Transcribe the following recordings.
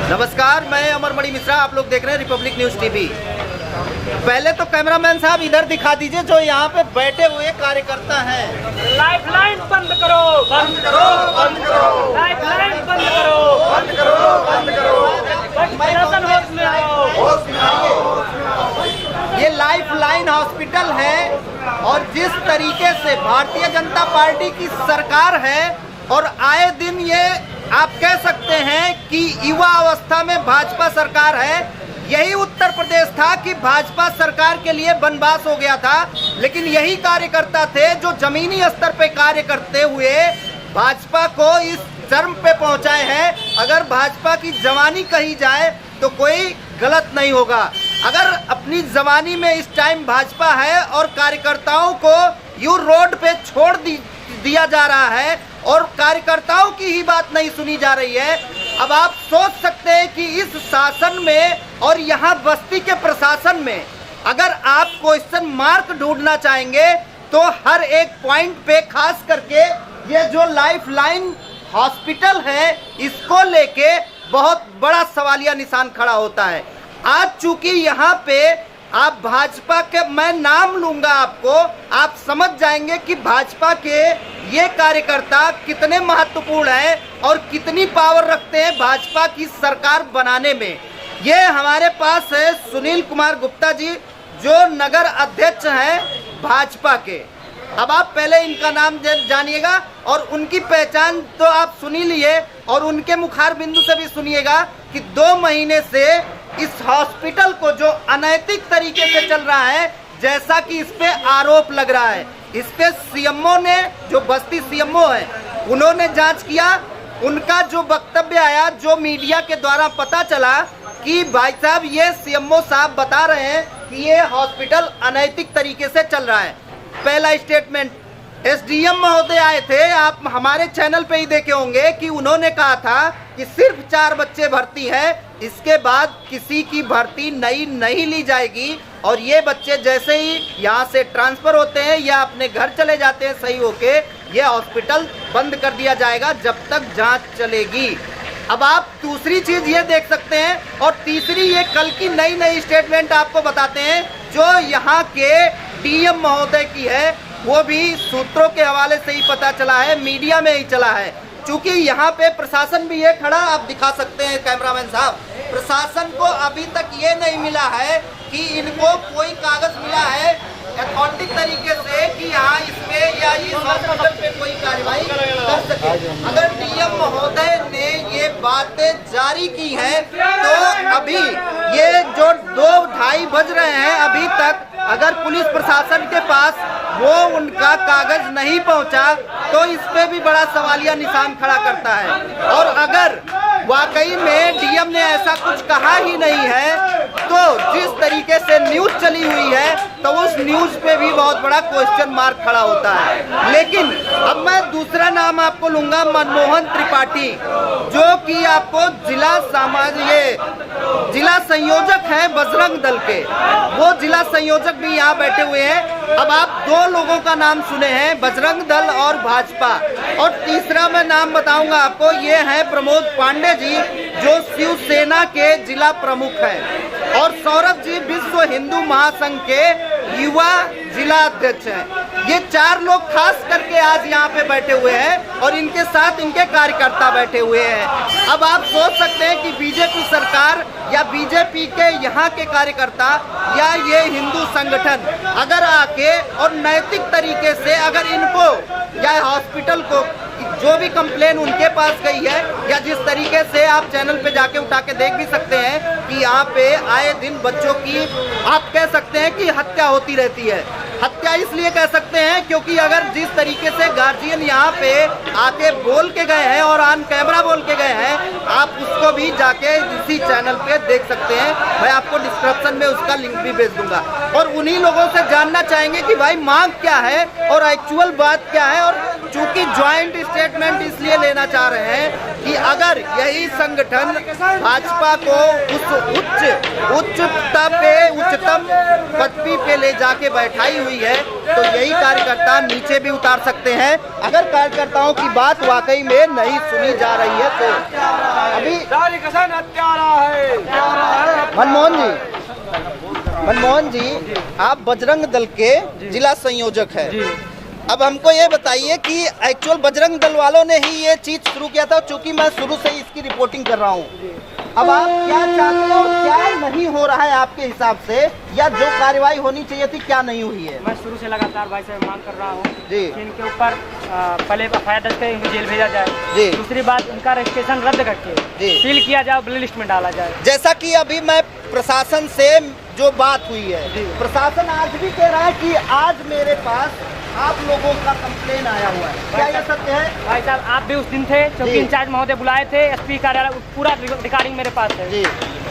नमस्कार, मैं अमरमणि मिश्रा। आप लोग देख रहे हैं रिपब्लिक न्यूज टीवी। पहले तो कैमरामैन साहब इधर दिखा दीजिए जो यहाँ पे बैठे हुए कार्यकर्ता हैं। लाइफलाइन बंद करो, बंद करो, बंद करो, लाइफलाइन बंद करो, बंद करो, बंद करो, प्रशासन होश में आओ। ये लाइफलाइन हॉस्पिटल है और जिस तरीके से भारतीय जनता पार्टी की सरकार है और आए दिन ये आप कह सकते हैं कि युवा अवस्था में भाजपा सरकार है। यही उत्तर प्रदेश था कि भाजपा सरकार के लिए वनवास हो गया था, लेकिन यही कार्यकर्ता थे जो जमीनी स्तर पे कार्य करते हुए भाजपा को इस चरम पे पहुंचाए हैं। अगर भाजपा की जवानी कही जाए तो कोई गलत नहीं होगा। अगर अपनी जवानी में इस टाइम भाजपा है और कार्यकर्ताओं को यू रोड पे छोड़ दिया जा रहा है और कार्यकर्ताओं की ही बात नहीं सुनी जा रही है। अब आप सोच सकते हैं कि इस शासन में और यहाँ बस्ती के प्रशासन में अगर आप क्वेश्चन मार्क ढूंढना चाहेंगे तो हर एक पॉइंट पे, खास करके ये जो लाइफलाइन हॉस्पिटल है, इसको लेके बहुत बड़ा सवालिया निशान खड़ा होता है। आज चूंकि यहाँ पे आप भाजपा के, मैं नाम लूंगा आपको, आप समझ जाएंगे कि भाजपा के ये कार्यकर्ता कितने महत्वपूर्ण हैं और कितनी पावर रखते हैं भाजपा की सरकार बनाने में। ये हमारे पास है सुनील कुमार गुप्ता जी, जो नगर अध्यक्ष हैं भाजपा के। अब आप पहले इनका नाम जानिएगा और उनकी पहचान तो आप सुन ही लिए और उनके मुखार बिंदु से भी सुनिएगा कि 2 महीने से इस हॉस्पिटल को जो अनैतिक तरीके से चल रहा है, जैसा कि इस पे आरोप लग रहा है, इस पे सीएमओ ने, जो बस्ती सीएमओ है, उन्होंने जांच किया। उनका जो वक्तव्य आया, जो मीडिया के द्वारा पता चला कि भाई साहब ये सीएमओ साहब बता रहे हैं कि ये हॉस्पिटल अनैतिक तरीके से चल रहा है। पहला स्टेटमेंट एसडीएम महोदय आए थे, आप हमारे चैनल पे ही देखे होंगे कि उन्होंने कहा था कि सिर्फ 4 बच्चे भर्ती है, इसके बाद किसी की भर्ती नई नहीं ली जाएगी और ये बच्चे जैसे ही यहाँ से ट्रांसफर होते हैं या अपने घर चले जाते हैं सही होके, ये हॉस्पिटल बंद कर दिया जाएगा जब तक जांच चलेगी। अब आप दूसरी चीज ये देख सकते हैं और तीसरी ये कल की नई स्टेटमेंट आपको बताते हैं जो यहाँ के डीएम महोदय की है, वो भी सूत्रों के हवाले से ही पता चला है, मीडिया में ही चला है। चूंकि यहाँ पे प्रशासन भी ये खड़ा, आप दिखा सकते हैं कैमरामैन साहब, प्रशासन को अभी तक ये नहीं मिला है कि इनको कोई कागज मिला है अथॉरिटिक तरीके से कि यहाँ इसमें या इस हॉस्पिटल पे कोई कार्रवाई कर सके। अगर डीएम महोदय ने ये बातें जारी की हैं तो अभी ये जो 2-2:30 बज रहे हैं, अभी तक अगर पुलिस प्रशासन के पास वो उनका कागज नहीं पहुंचा तो इस पे भी बड़ा सवालिया निशान खड़ा करता है। और अगर वाकई में डीएम ने ऐसा कुछ कहा ही नहीं है तो जिस तरीके से न्यूज चली हुई है तो उस न्यूज पे भी बहुत बड़ा क्वेश्चन मार्क खड़ा होता है। लेकिन अब मैं दूसरा नाम आपको लूंगा, मनमोहन त्रिपाठी, जो कि आपको जिला संयोजक है बजरंग दल के, वो जिला संयोजक भी यहाँ बैठे हुए हैं। अब आप 2 लोगों का नाम सुने हैं, बजरंग दल और भाजपा, और तीसरा मैं नाम बताऊंगा आपको, ये है प्रमोद पांडे जी, जो शिवसेना के जिला प्रमुख हैं, और सौरभ जी विश्व हिंदू महासंघ के युवा जिला अध्यक्ष हैं। ये 4 लोग खास करके आज यहाँ पे बैठे हुए हैं और इनके साथ इनके कार्यकर्ता बैठे हुए हैं। अब आप सोच सकते हैं कि बीजेपी सरकार या बीजेपी के यहाँ के कार्यकर्ता या ये हिंदू संगठन अगर आके और नैतिक तरीके से अगर इनको या हॉस्पिटल को, जो भी कंप्लेन उनके पास गई है या जिस तरीके से आप चैनल पे जाके उठा के देख भी सकते हैं कि यहाँ पे आए दिन बच्चों की, आप कह सकते हैं कि हत्या होती रहती है। हत्या इसलिए कह सकते हैं क्योंकि अगर जिस तरीके से गार्जियन यहाँ पे आके बोल के गए हैं और ऑन कैमरा बोल के गए हैं, आप उसको भी जाके इसी चैनल पे देख सकते हैं। मैं आपको डिस्क्रिप्शन में उसका लिंक भी भेज दूंगा और उन्हीं लोगों से जानना चाहेंगे कि भाई मांग क्या है और एक्चुअल बात क्या है। और चूंकि ज्वाइंट स्टेटमेंट इसलिए लेना चाह रहे हैं कि अगर यही संगठन भाजपा को उस उच्चतम पदवी पे ले जाके बैठाई हुई है तो यही कार्यकर्ता नीचे भी उतार सकते हैं अगर कार्यकर्ताओं की बात वाकई में नहीं सुनी जा रही है तो। अभी मनमोहन जी, आप बजरंग दल के जिला संयोजक हैं। अब हमको ये बताइए कि एक्चुअल बजरंग दल वालों ने ही ये चीज शुरू किया था, चूंकि मैं शुरू से ही इसकी रिपोर्टिंग कर रहा हूँ। अब आप क्या चाहते हो, क्या नहीं हो रहा है आपके हिसाब से, या जो कार्रवाई होनी चाहिए थी क्या नहीं हुई है? मैं शुरू से लगातार भाई से मांग कर रहा हूँ जी कि इनके ऊपर पहले एफआईआर दर्ज कर इनको जेल भेजा जाए। जी। दूसरी बात, इनका रजिस्ट्रेशन रद्द करके जी सील किया जाए, ब्लैक लिस्ट में डाला जाए। जैसा कि अभी मैं प्रशासन से जो बात हुई है, प्रशासन आज भी कह रहा है कि आज मेरे पास आप लोगों का कंप्लेन आया हुआ है, क्या ये सत्य है? भाई साहब, आप भी उस दिन थे, चौकी इंचार्ज महोदय बुलाए थे, एसपी कार्यालय, पूरा रिकॉर्डिंग मेरे पास है जी।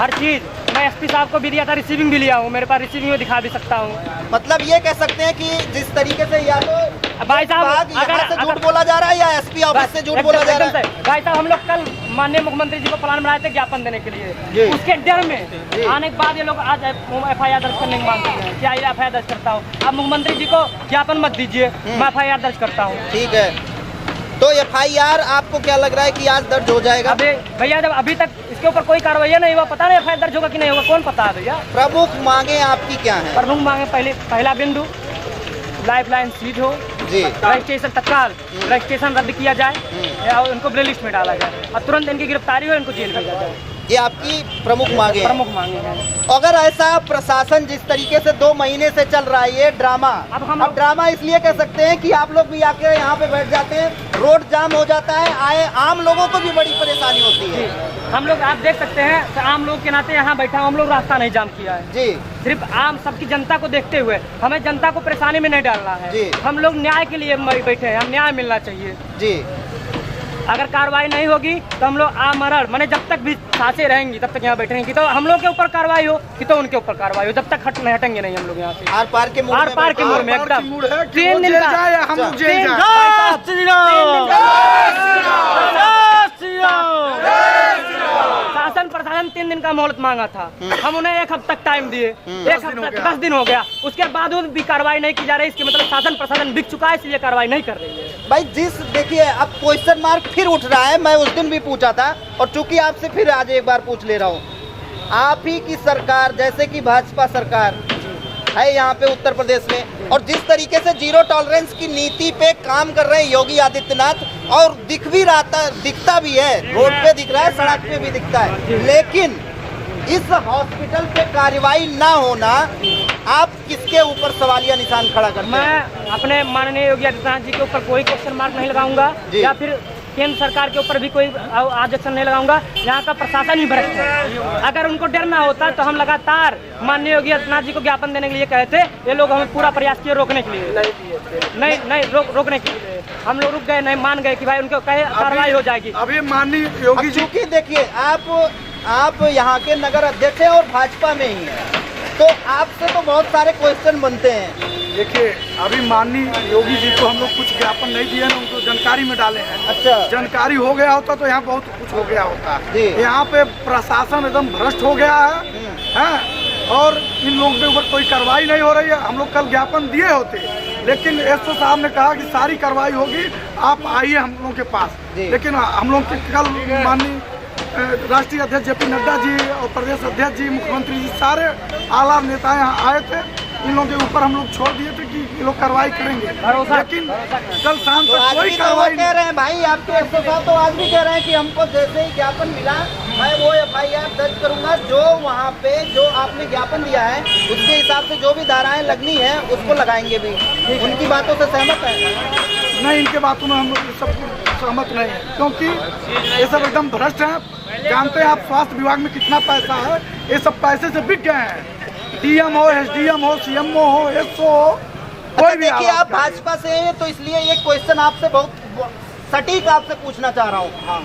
हर चीज। मैं एसपी साहब को भी दिया था, रिसीविंग भी लिया हूँ, मेरे पास रिसीविंग में दिखा भी सकता हूँ। मतलब ये कह सकते हैं कि जिस तरीके से या तो भाई साहब, यहाँ से झूठ बोला जा रहा है या एसपी ऑफिस से झूठ बोला जा रहा है। भाई साहब, हम लोग कल माननीय मुख्यमंत्री जी को प्लान बनाए थे ज्ञापन देने के लिए, उसके डर में आने के बाद ये लोग आज एफआईआर दर्ज करने की मांग करते हैं। क्या एफआईआर दर्ज करता हूँ? आप मुख्यमंत्री जी को ज्ञापन मत दीजिए, मैं एफआईआर दर्ज करता हूँ। ठीक है, तो एफआईआर आपको क्या लग रहा है कि आज दर्ज हो जाएगा? अबे भैया, जब अभी तक इसके ऊपर कोई कार्रवाई नहीं हुआ, पता नहीं एफआईआर दर्ज होगा कि नहीं होगा, कौन पता है भैया? प्रमुख मांगे आपकी क्या है? प्रमुख मांगे, पहला बिंदु लाइफलाइन सीज हो जी, रजिस्ट्रेशन तत्काल रजिस्ट्रेशन रद्द किया जाए या उनको ब्लैक लिस्ट में डाला जाए और तुरंत इनकी गिरफ्तारी हो, इनको जेल भेजा जाए। ये आपकी प्रमुख मांगे हैं। प्रमुख मांगे हैं। अगर ऐसा प्रशासन जिस तरीके से 2 महीने से चल रहा है ये ड्रामा, अब ड्रामा इसलिए कह सकते हैं कि आप लोग भी आके यहाँ पे बैठ जाते हैं, रोड जाम हो जाता है, आए आम लोगों को भी बड़ी परेशानी होती है। हम लोग, आप देख सकते हैं, तो आम लोग के नाते यहाँ बैठा हूँ, हम लोग रास्ता नहीं जाम किया है जी। सिर्फ आम सबकी जनता को देखते हुए, हमें जनता को परेशानी में नहीं डालना है जी। हम लोग न्याय के लिए बैठे हैं, हम न्याय मिलना चाहिए जी। अगर कार्रवाई नहीं होगी तो हम लोग आमरण, माने जब तक भी सांसें रहेंगी तब तक यहाँ बैठे रहेंगे, तो हम लोग के ऊपर कार्रवाई हो कि तो उनके ऊपर कार्रवाई हो, जब तक हटेंगे नहीं हम लोग यहाँ से। आर पार के मोड़ में एकदम 3 दिन शासन प्रशासन 3 दिन का मोहलत मांगा था, हम उन्हें 1 हफ्ता तक टाइम दिए, 1 हफ्ता 10 दिन हो गया, उसके बाद भी कार्रवाई नहीं की जा रही। इसके मतलब शासन प्रशासन बिक चुका है, इसलिए कार्रवाई नहीं कर रही है। भाई देखिए, अब क्वेश्चन मार्क फिर उठ रहा है, मैं उस दिन भी पूछा था और चूंकि आपसे फिर आज एक बार पूछ ले रहा हूँ। आप ही की सरकार, जैसे कि भाजपा सरकार है यहाँ पे उत्तर प्रदेश में, और जिस तरीके से जीरो टॉलरेंस की नीति पे काम कर रहे हैं योगी आदित्यनाथ, और दिख भी रहा था, दिखता भी है, रोड पे दिख रहा है, सड़क पे भी दिखता है, लेकिन इस हॉस्पिटल पे कार्रवाई ना होना, आप किसके ऊपर सवालिया निशान खड़ा करते हैं? मैं अपने माननीय योगी आदित्यनाथ जी के ऊपर कोई क्वेश्चन मार्क नहीं लगाऊंगा, या फिर केंद्र सरकार के ऊपर भी कोई ऑब्जेक्शन नहीं लगाऊंगा। यहाँ का प्रशासन भी भ्रष्ट है। अगर उनको डर ना होता तो हम लगातार माननीय योगी आदित्यनाथ जी को ज्ञापन देने के लिए कहे थे। ये लोग हमें पूरा प्रयास किए रोकने के लिए, नहीं रोकने के लिए हम लोग रुक गए, नहीं मान गए कि भाई उनको कहे कार्रवाई हो जाएगी। अभी माननीय योगी जी, क्योंकि देखिए, आप यहाँ के नगर अध्यक्ष हैं और भाजपा में ही है, तो आपसे तो बहुत सारे क्वेश्चन बनते हैं। देखिए, अभी माननीय योगी जी को हम लोग कुछ ज्ञापन नहीं दिए ना, उनको जानकारी में डाले हैं। अच्छा, जानकारी हो गया होता तो यहाँ बहुत कुछ हो गया होता। यहाँ पे प्रशासन एकदम भ्रष्ट हो गया है और इन लोगों के ऊपर कोई कार्रवाई नहीं हो रही है। हम लोग कल ज्ञापन दिए होते, लेकिन एसओ साहब ने कहा कि सारी कार्रवाई होगी, आप आइए हम लोगों के पास। लेकिन हम लोग कल माननीय राष्ट्रीय अध्यक्ष जेपी नड्डा जी और प्रदेश अध्यक्ष जी, मुख्यमंत्री जी, सारे आला नेता यहाँ आए थे। इन लोगों के ऊपर हम लोग छोड़ दिए थे कि ये लोग कार्रवाई करेंगे, लेकिन कल शाम तक कोई कार्रवाई कह रहे हैं। भाई, आपके एसओ साहब तो आज भी कह रहे हैं कि हमको जैसे ही ज्ञापन मिला, मैं वो एफआईआर दर्ज करूंगा, जो वहाँ पे जो आपने ज्ञापन दिया है उसके हिसाब से जो भी धाराएं लगनी है उसको लगाएंगे भी। उनकी बातों से सहमत है? नहीं, इनके बातों में हम लोग सब सहमत नहीं है, क्योंकि ये सब एकदम भ्रष्ट हैं। जानते हैं आप स्वास्थ्य विभाग में कितना पैसा है, ये सब पैसे से बिक गए हैं। डीएम हो, एसडीएम हो, सीएमओ हो, एसओ हो, कोई भी। देखिए, आप भाजपा से हैं तो इसलिए ये क्वेश्चन आपसे बहुत सटीक आपसे पूछना चाह रहा हूँ। हाँ,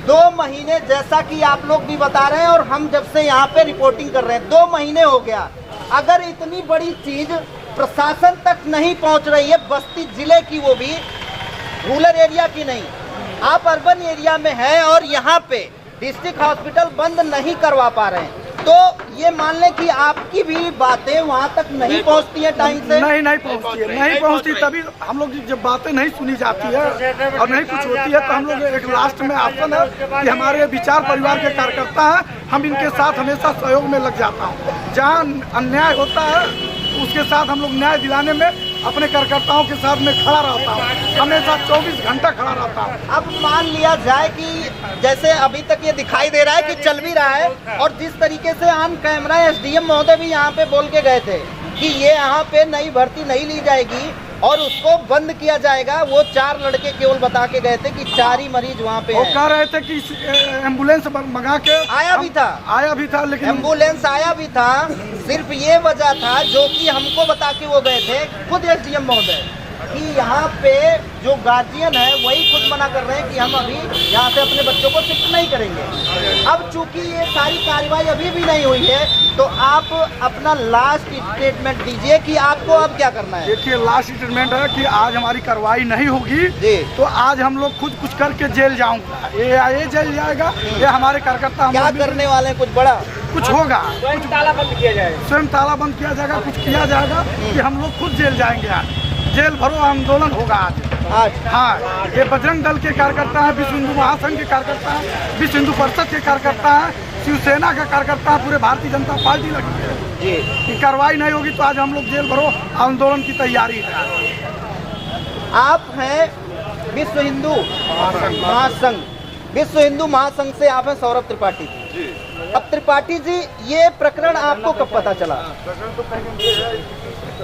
2 महीने, जैसा कि आप लोग भी बता रहे हैं और हम जब से यहाँ पे रिपोर्टिंग कर रहे हैं, 2 महीने हो गया। अगर इतनी बड़ी चीज प्रशासन तक नहीं पहुँच रही है, बस्ती जिले की, वो भी रूरल एरिया की नहीं, आप अर्बन एरिया में है और यहाँ पे डिस्ट्रिक्ट हॉस्पिटल बंद नहीं करवा पा रहे हैं, तो ये मान लें कि आपकी भी बातें वहाँ तक नहीं पहुँचती है टाइम से? नहीं पहुँचती है, नहीं पहुँचती। तभी हम लोग की जब बातें नहीं सुनी जाती है और नहीं कुछ होती है तो हम लोग एक लास्ट में ऑप्शन है कि हमारे विचार परिवार के कार्यकर्ता हैं, हम इनके साथ हमेशा सहयोग में लग जाता हूँ। जहाँ अन्याय होता है उसके साथ हम लोग न्याय दिलाने में अपने कार्यकर्ताओं के साथ में खड़ा रहता हूँ, हमेशा 24 घंटा खड़ा रहता हूँ। अब मान लिया जाए कि जैसे अभी तक ये दिखाई दे रहा है कि चल भी रहा है, और जिस तरीके से ऑन कैमरा एसडीएम महोदय भी यहाँ पे बोल के गए थे कि ये यहाँ पे नई भर्ती नहीं ली जाएगी और उसको बंद किया जाएगा। वो 4 लड़के केवल बता के गए थे कि 4 ही मरीज वहाँ पे वो कह रहे थे कि एम्बुलेंस मंगा के आया भी था, लेकिन एम्बुलेंस आया भी था। सिर्फ ये वजह था जो कि हमको बता के वो गए थे खुद एसडीएम महोदय कि यहाँ पे जो गार्जियन है वही खुद मना कर रहे हैं कि हम अभी यहाँ से अपने बच्चों को शिफ्ट नहीं करेंगे। अब चूंकि ये सारी कार्रवाई अभी भी नहीं हुई है तो आप अपना लास्ट स्टेटमेंट दीजिए कि आपको अब क्या करना है। देखिए, लास्ट स्टेटमेंट है कि आज हमारी कार्रवाई नहीं होगी तो आज हम लोग खुद कुछ करके जेल जाऊंगा, ये जेल जाएगा, ये हमारे कार्यकर्ता क्या करने वाले हैं, कुछ बड़ा कुछ होगा, स्वयं ताला बंद किया जाएगा, स्वयं ताला बंद किया जाएगा, कुछ किया जाएगा कि हम लोग खुद जेल जाएंगे। आज जेल भरो आंदोलन होगा आज। हाँ, ये बजरंग दल के कार्यकर्ता हैं, विश्व हिंदू महासंघ के कार्यकर्ता हैं, विश्व हिंदू परिषद के कार्यकर्ता हैं, शिवसेना का कार्यकर्ता है, पूरे भारतीय जनता पार्टी लगी है जी कि कार्रवाई नहीं होगी तो आज हम लोग जेल भरो आंदोलन की तैयारी है। आप हैं विश्व हिंदू महासंघ, विश्व हिंदू महासंघ से आप हैं सौरभ त्रिपाठी जी। अब त्रिपाठी जी, ये प्रकरण आपको कब पता चला? प्रकरण तो पहले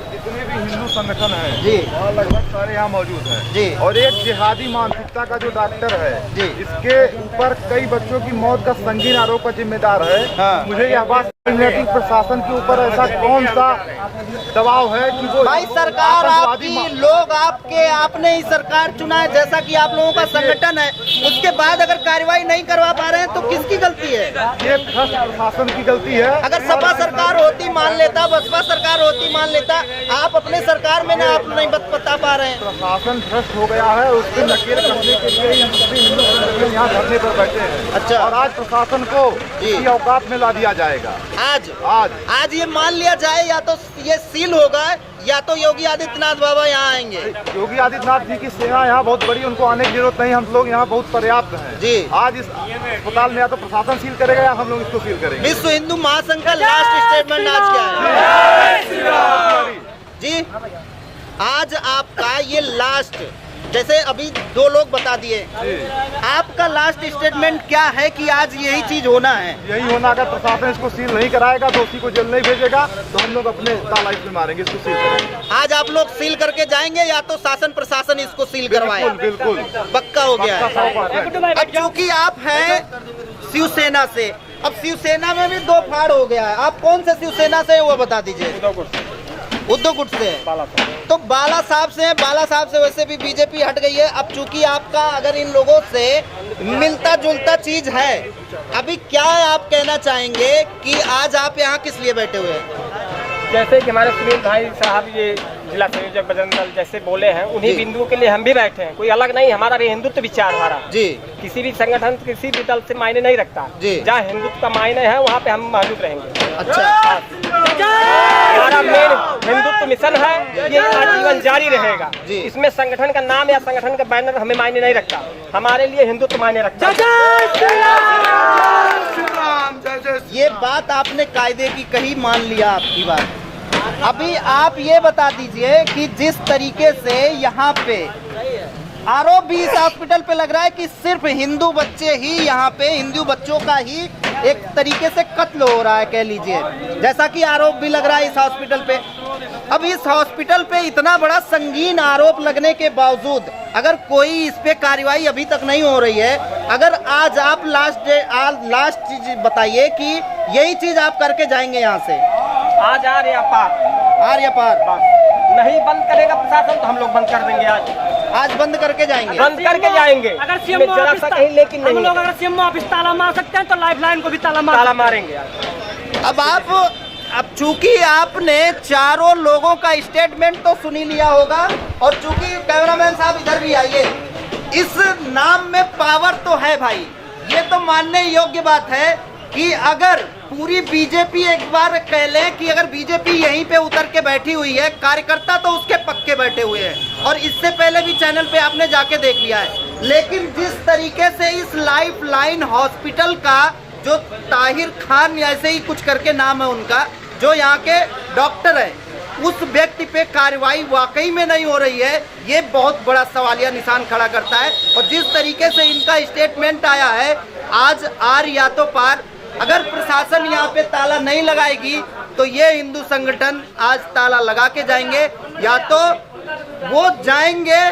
जितने भी हिंदू संगठन है जी लगभग सारे यहाँ मौजूद हैं जी, और एक जिहादी मानसिकता का जो डॉक्टर है जी, इसके ऊपर कई बच्चों की मौत का संगीन आरोप का जिम्मेदार है। हाँ। मुझे यह बात प्रशासन के ऊपर ऐसा कौन सा दबाव है कि वो भाई सरकार आपकी, लोग आपके, आपने ही सरकार चुना है, जैसा कि आप लोगों का संगठन है, उसके बाद अगर कार्रवाई नहीं करवा पा रहे हैं तो किसकी गलती है? ये भ्रष्ट प्रशासन की गलती है। अगर सपा सरकार होती मान लेता, बसपा सरकार होती मान लेता, आप अपने सरकार में ना आप नहीं बता पा रहे हैं। प्रशासन भ्रष्ट हो गया है, उसके नकेल कसने के लिए हम सभी हिंदू संगठन यहाँ धरने पर बैठे हैं। अच्छा, और आज प्रशासन को इसी औकात में ला दिया जाएगा। आज ये मान लिया जाए या तो ये सील होगा या तो योगी आदित्यनाथ बाबा यहाँ आएंगे। योगी आदित्यनाथ जी की सेना यहाँ बहुत बड़ी, उनको आने की जरूरत नहीं, हम लोग यहाँ बहुत पर्याप्त हैं जी। आज इस अस्पताल में या तो प्रशासन सील करेगा या हम लोग इसको सील करेंगे। विश्व हिंदू महासंघ का लास्ट स्टेटमेंट आज क्या है जी? आज आपका ये लास्ट, जैसे अभी 2 लोग बता दिए, आपका लास्ट स्टेटमेंट क्या है कि आज यही चीज होना है? यही होना, अगर प्रशासन इसको सील नहीं कराएगा, दोषी को जेल नहीं भेजेगा तो हम लोग अपने ताला इसमें मारेंगे, इसको सील करेंगे। आज आप लोग सील करके जाएंगे या तो शासन प्रशासन इसको सील करवाए? बिल्कुल पक्का हो गया है। अब क्योंकि आप हैं शिवसेना से, अब शिवसेना में भी 2 फाड़ हो गया है। आप कौन से शिवसेना से वो बता दीजिए? उद्धव गुट से। तो बाला साहब से हैं, बाला साहब से वैसे भी बीजेपी हट गई है। अब चूंकि आपका अगर इन लोगों से मिलता जुलता चीज है, अभी क्या आप कहना चाहेंगे कि आज आप यहाँ किस लिए बैठे हुए हैं? जैसे कि हमारे सुनील भाई साहब ये जिला संयोजक बजरंग दल जैसे बोले हैं, उन्हीं बिंदुओं के लिए हम भी बैठे हैं। कोई अलग नहीं, हमारा भी हिंदुत्व विचारधारा जी किसी भी संगठन, किसी भी दल से मायने नहीं रखता जी। जहाँ हिंदुत्व का मायने है वहाँ पे हम मौजूद रहेंगे। अच्छा, हमारा मेन हिंदुत्व मिशन है, ये आजीवन जारी रहेगा। इसमें संगठन का नाम या संगठन का बैनर हमें मायने नहीं रखता, हमारे लिए हिंदुत्व मायने रखता है। ये बात आपने कायदे की कही, मान लिया आपकी बात। अभी आप ये बता दीजिए कि जिस तरीके से यहाँ पे आरोप भी इस हॉस्पिटल पे लग रहा है कि सिर्फ हिंदू बच्चे ही यहाँ पे, हिंदू बच्चों का ही एक तरीके से कत्ल हो रहा है, कह लीजिए, जैसा कि आरोप भी लग रहा है इस हॉस्पिटल पे। अब इस हॉस्पिटल पे इतना बड़ा संगीन आरोप लगने के बावजूद अगर कोई इस पे कार्रवाई अभी तक नहीं हो रही है, अगर आज आप लास्ट चीज बताइए कि यही चीज आप करके जाएंगे यहाँ से? आज आर्य पार नहीं बंद करेगा प्रशासन तो हम लोग बंद कर देंगे। आज बंद करके जाएंगे, बंद करके जाएंगे। अगर सीएम ऑफिस ताला मार सकते हैं तो लाइफलाइन को भी ताला मारेंगे। अब चूंकि आपने 4 लोगों का स्टेटमेंट तो सुनी लिया होगा, और चूंकि कैमरामैन साहब इधर भी आइए, इस नाम में पावर तो है भाई, ये तो मानने योग्य बात है कि अगर पूरी बीजेपी एक बार कह ले कि अगर बीजेपी यहीं पे उतर के बैठी हुई है, कार्यकर्ता तो उसके पक्के बैठे हुए हैं और इससे पहले भी चैनल पे आपने जाके देख लिया है। लेकिन जिस तरीके से इस लाइफ लाइन हॉस्पिटल का जो ताहिर खान ऐसे ही कुछ करके नाम है उनका, जो यहाँ के डॉक्टर है, उस व्यक्ति पे कार्रवाई वाकई में नहीं हो रही है, ये बहुत बड़ा सवालिया निशान खड़ा करता है। और जिस तरीके से इनका स्टेटमेंट आया है, आज आर या तो पार, अगर प्रशासन यहाँ पे ताला नहीं लगाएगी तो ये हिंदू संगठन आज ताला लगा के जाएंगे, या तो वो जाएंगे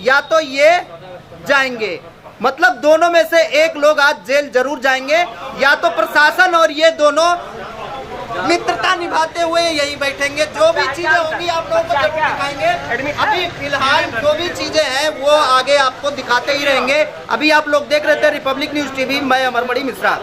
या तो ये जाएंगे। मतलब दोनों में से एक लोग आज जेल जरूर जाएंगे, या तो प्रशासन और ये दोनों मित्रता निभाते हुए यही बैठेंगे। जो भी चीजें होंगी आप लोगों को जरूर दिखाएंगे। अभी फिलहाल जो भी चीजें हैं वो आगे आपको दिखाते ही रहेंगे। अभी आप लोग देख रहे थे रिपब्लिक न्यूज टीवी, मैं अमरमणि मिश्रा।